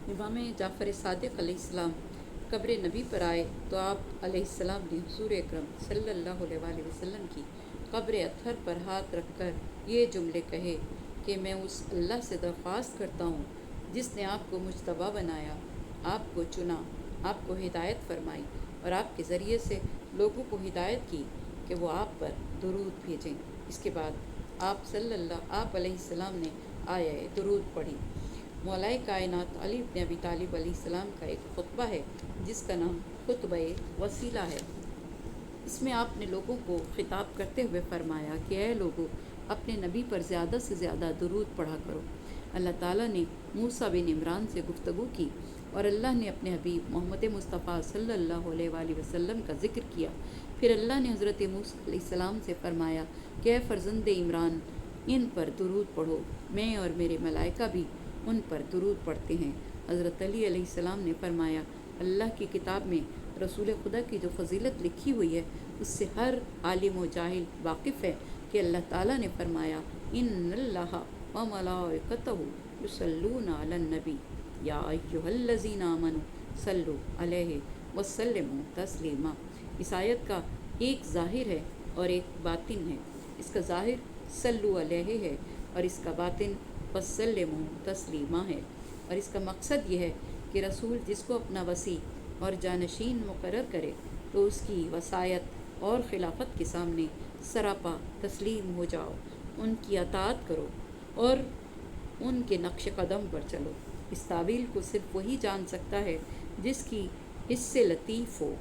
इमाम जाफ़र सादिक़ अलैहिस्सलाम कब्र नबी पर आए तो आप अलैहिस्सलाम ने हुज़ूर अकरम सल्लल्लाहु अलैहि वसल्लम की कब्र अत्हर पर हाथ रखकर ये जुमले कहे कि मैं उस अल्लाह से दरख्वास्त करता हूँ जिसने आपको मुज्तबा बनाया, आपको चुना, आपको हिदायत फरमाई और आपके ज़रिए से लोगों को हिदायत की कि वो आप पर दुरूद भेजें। इसके बाद आप अलैहिस्सलाम ने आया दुरूद पढ़ी। मौलाए कायनात अली इब्न अबी तालिब अलैहिस्सलाम का एक खुतबा है जिसका नाम खुतबा वसीला है। इसमें आपने लोगों को खिताब करते हुए फरमाया कि ऐ लोगों, अपने नबी पर ज़्यादा से ज़्यादा दुरूद पढ़ा करो। अल्लाह ताला ने मूसा बिन इमरान से गुफ्तगू की और अल्लाह ने अपने हबीब मोहम्मद मुस्तफ़ा सल्लल्लाहु अलैहि वसल्लम का ज़िक्र किया। फिर अल्लाह ने हज़रत मूसा अलैहिस्सलाम से फरमाया कि ऐ फ़र्ज़ंद इमरान, इन पर दुरूद पढ़ो, मैं और मेरे मलाइका भी उन पर दुरूद पढ़ते हैं। हज़रत अली अलैहिस्सलाम ने फरमाया, अल्लाह की किताब में रसूल खुदा की जो फजीलत लिखी हुई है उससे हर आलिम व जाहिल वाकिफ़ है कि अल्लाह ताला ने फरमाया, इन्नल्लाह व मलाइकतहु युसल्लूना अलन नबी या अय्युहल्लज़ीना आमनू सल्लु अलैहि वसल्लिमू तस्लीमा। इस आयत का एक ज़ाहिर है और एक बातिन है। इसका ज़ाहिर सल्लु अलैहि है और इसका बातिन वसल्लिमू तस्लीमा है। और इसका मकसद ये है कि रसूल जिसको अपना वसी और जानशीन मुकर्रर करे तो उसकी वसायत और खिलाफत के सामने सरापा तस्लीम हो जाओ, उनकी अताअत करो और उनके नक्श कदम पर चलो। इस तावील को सिर्फ वही जान सकता है जिसकी हिस्से लतीफ़ हो,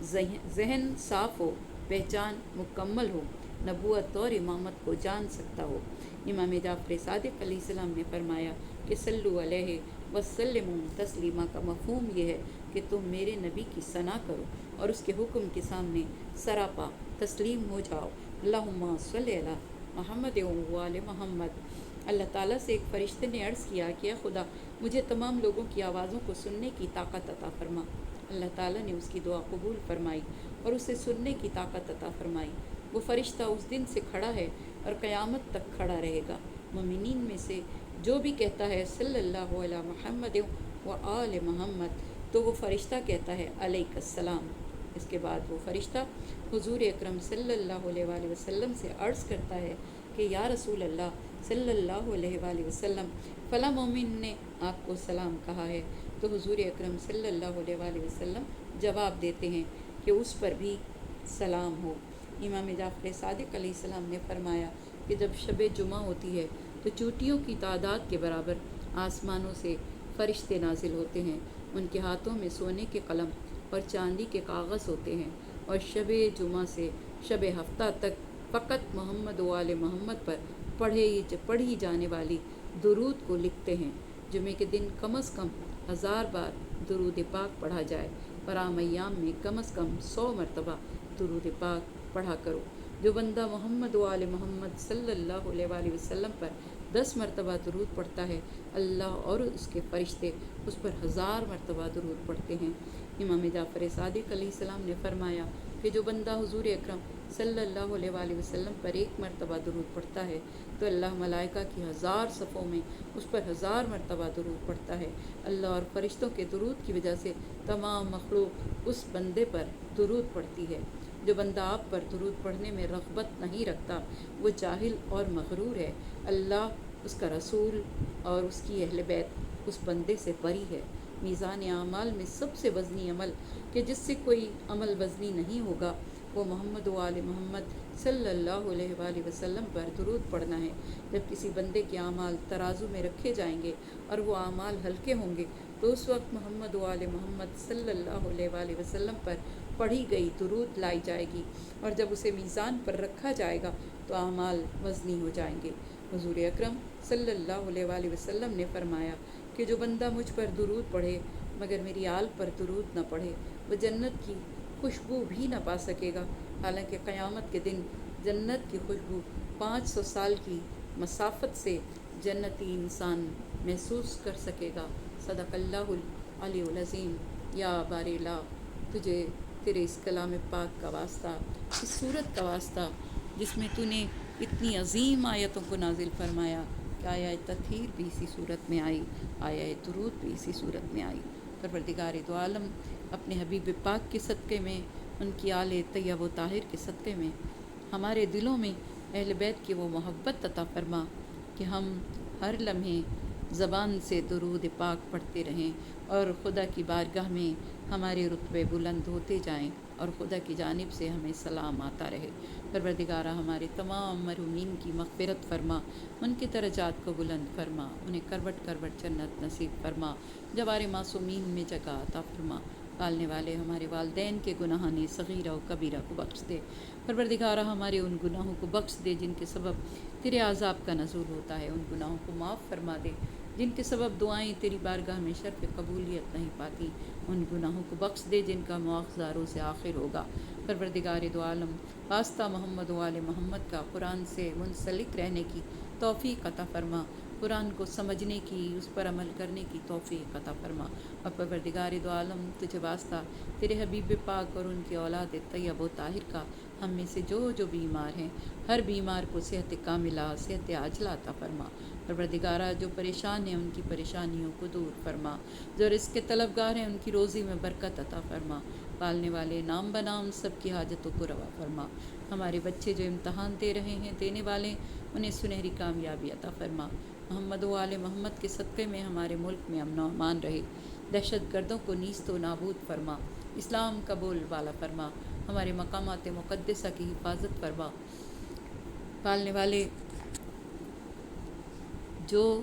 जहन साफ़ हो, पहचान मुकम्मल हो, नबूवत और इमामत को जान सकता हो। इमाम जाफ़र सादिक़ अलैहिस्सलाम ने फरमाया कि सल्लु अलैहि वसल्लिमू तस्लीमा का मफ़हूम ये है कि तुम मेरे नबी की सना करो और उसके हुक्म के सामने सरापा तस्लीम हो जाओ। अल्लाहुम्मा सल्लि अला मुहम्मद व आले मोहम्मद। अल्लाह ताला से एक फ़रिश्ते ने अर्ज़ किया कि या खुदा, मुझे तमाम लोगों की आवाज़ों को सुनने की ताकत अता फ़रमा। अल्लाह ताला ने उसकी दुआ कबूल फ़रमाई और उसे सुनने की ताकत अता फ़रमाई। वो फ़रिश्ता उस दिन से खड़ा है और क़यामत तक खड़ा रहेगा। मोमिनीन में से जो भी कहता है सल्लल्लाहु अला मुहम्मद व आले मोहम्मद, तो वो फ़रिश्ता कहता है अलैहिस्सलाम। इसके बाद वो फ़रिश्ता हुज़ूर अकरम सल्लल्लाहु अलैहि वसल्लम से अर्ज़ करता है कि या रसूल अल्लाह सल्लल्लाहु अलैहि वसल्लम, फ़ला मोमिन ने आपको सलाम कहा है। तो हुज़ूर अकरम सल्लल्लाहु अलैहि वसल्लम जवाब देते हैं कि उस पर भी सलाम हो। इमाम जाफ़र सादिक़ अलैहिस्सलाम ने फरमाया कि जब शब जुमा होती है तो चोटियों की तादाद के बराबर आसमानों से फ़रिश्ते नाजिल होते हैं। उनके हाथों में सोने के कलम और चांदी के कागज़ होते हैं और शब जुमा से शब हफ्ता तक फ़कत मोहम्मद व आले मोहम्मद पर पढ़ी जाने वाली दुरूद को लिखते हैं। जुमे के दिन कम अज़ कम 1000 बार दुरूद पाक पढ़ा जाए और आम अय्याम में कम अज़ कम 100 मरतबा दुरूद पाक पढ़ा करो। जो बंदा मोहम्मद व आले मोहम्मद सल्लल्लाहु अलैहि वसल्लम पर 10 मरतबा दुरूद पढ़ता है, अल्लाह और उसके फ़रिश्ते उस पर 1000 मरतबा दुरूद पढ़ते हैं। इमाम जाफ़र सादिक़ अलैहिस्सलाम ने फरमाया कि जो बंदा हुज़ूर अकरम सल्लल्लाहु अलैहि वसल्लम पर 1 मरतबा दुरूद पढ़ता है तो अल्लाह मलाइका की 1000 सफ़ों में उस पर 1000 मरतबा दुरूद पढ़ता है। अल्लाह और फ़रिश्तों के दुरूद की वजह से तमाम मखलूक उस बंदे पर दुरूद पढ़ती है। जो बंदा आप पर दुरूद पढ़ने में रग़बत नहीं रखता वो जाहिल और मग़रूर है। अल्लाह, उसका रसूल और उसकी अहले बैत उस बंदे से बरी है। मीज़ान आमाल में सबसे वज़नी अमल कि जिससे कोई अमल वज़नी नहीं होगा वो मोहम्मद व आले मोहम्मद सल्लल्लाहु अलैहि वसल्लम पर दुरूद पढ़ना है। जब किसी बंदे के आमाल तराजू में रखे जाएंगे और वो आमाल हल्के होंगे तो उस वक्त मोहम्मद व आले मोहम्मद सल्लल्लाहु अलैहि वसल्लम पर पढ़ी गई दुरूद लाई जाएगी और जब उसे मीज़ान पर रखा जाएगा तो आमाल वज़नी हो जाएंगे। हुज़ूर अकरम सल्लल्लाहु अलैहि वसल्लम ने फरमाया कि जो बंदा मुझ पर दुरूद पढ़े मगर मेरी आल पर दुरूद न पढ़े वह जन्नत की खुशबू भी न पा सकेगा। हालांकि क़यामत के दिन जन्नत की खुशबू 500 साल की मसाफ़त से जन्नती इंसान महसूस कर सकेगा। सदक़ल्लाहुल अलीयुल अज़ीम। या बारिला, तुझे तेरे इस कलाम पाक का वास्ता, इस सूरत का वास्ता जिसमें तूने इतनी अजीम आयतों को नाजिल फरमाया کہ آیا تطہیر بھی اسی صورت میں آئی، آیا درود بھی اسی صورت میں آئی۔ پروردگار دو عالم اپنے حبیب پاک کے صدقے میں، ان کی آل طیب و طاہر کے صدقے میں ہمارے دلوں میں اہل بیت کی وہ محبت عطا فرما کہ ہم ہر لمحے زبان سے درود پاک پڑھتے رہیں اور خدا کی بارگاہ میں ہمارے رتبے بلند ہوتے جائیں اور خدا کی جانب سے ہمیں سلام آتا رہے۔ پروردگارہ ہمارے تمام مرحومین کی مغفرت فرما، ان کے درجات کو بلند فرما، انہیں کروٹ کروٹ جنت نصیب فرما، جوار معصومین میں جگہ عطا فرما۔ پالنے والے ہمارے والدین کے گناہان صغیرہ و کبیرہ کو بخش دے۔ پروردگارہ ہمارے ان گناہوں کو بخش دے جن کے سبب تیرے عذاب کا نزول ہوتا ہے، ان گناہوں کو معاف فرما دے جن کے سبب دعائیں تیری بارگاہ میں شرف قبولیت نہیں پاتی، ان گناہوں کو بخش دے جن کا مواخذہ روز آخر ہوگا۔ پروردگار دو عالم واسطہ محمد و آل محمد کا قرآن سے منسلک رہنے کی توفیق عطا فرما، قرآن کو سمجھنے کی، اس پر عمل کرنے کی توفیق عطا فرما۔ اور پروردگار دو عالم تجھے واسطہ تیرے حبیب پاک اور ان کی اولاد طیب و طاہر کا ہم میں سے جو بیمار ہیں ہر بیمار کو صحت کاملہ، صحت عاجلہ عطا فرما۔ پروردگارہ جو پریشان ہیں ان کی پریشانیوں کو دور فرما، جو رزق کے طلبگار ہیں ان کی روزی میں برکت عطا فرما۔ پالنے والے نام بنام سب کی حاجتوں کو روا فرما۔ ہمارے بچے جو امتحان دے رہے ہیں، دینے والے، انہیں سنہری کامیابی عطا فرما۔ محمد و آل محمد کے صدقے میں ہمارے ملک میں امن و امان رہے، دہشت گردوں کو نیست و نابود فرما، اسلام کا بول بالا فرما، ہمارے مقامات مقدسہ کی حفاظت فرما۔ پالنے والے جو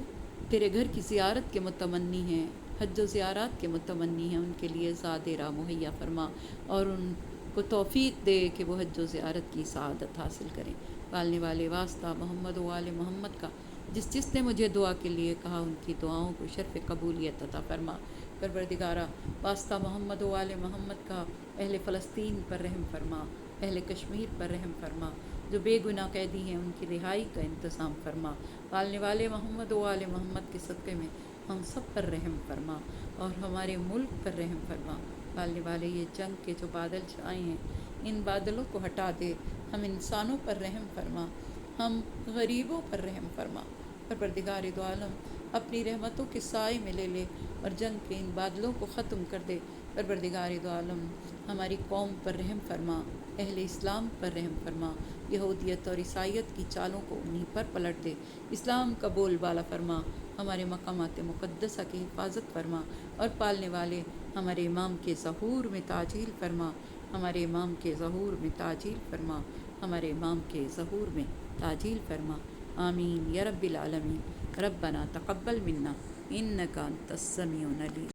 تیرے گھر کی زیارت کے متمنی ہیں، حج و زیارات کے متمنی ہیں، ان کے لیے زاد راہ مہیا فرما اور ان کو توفیق دے کہ وہ حج و زیارت کی سعادت حاصل کریں۔ پالنے والے واسطہ محمد و آل محمد کا جس نے مجھے دعا کے لیے کہا ان کی دعاؤں کو شرف قبولیت عطا فرما۔ پروردگارہ واسطہ محمد و آل محمد کا اہل فلسطین پر رحم فرما، اہل کشمیر پر رحم فرما، جو بے گناہ قیدی ہیں ان کی رہائی کا انتظام فرما۔ پالنے والے محمد و آل محمد کے صدقے میں ہم سب پر رحم فرما اور ہمارے ملک پر رحم فرما۔ پالنے والے یہ جنگ کے جو بادل چھائے ہیں ان بادلوں کو ہٹا دے، ہم انسانوں پر رحم فرما، ہم غریبوں پر رحم فرما۔ پروردگار دو عالم اپنی رحمتوں کے سائے میں لے لے اور جنگ کے ان بادلوں کو ختم کر دے۔ پروردگار دو عالم ہماری قوم پر رحم فرما، اہل اسلام پر رحم فرما، یہودیت اور عیسائیت کی چالوں کو انہی پر پلٹ دے، اسلام کا بول بالا فرما، ہمارے مقامات مقدسہ کی حفاظت فرما۔ اور پالنے والے ہمارے امام کے ظہور میں تعجیل فرما، ہمارے امام کے ظہور میں تعجیل فرما، ہمارے امام کے ظہور میں تعجیل فرما۔ آمین یا رب العالمین۔ ربنا تقبل منا انک انت السمیع العلیم۔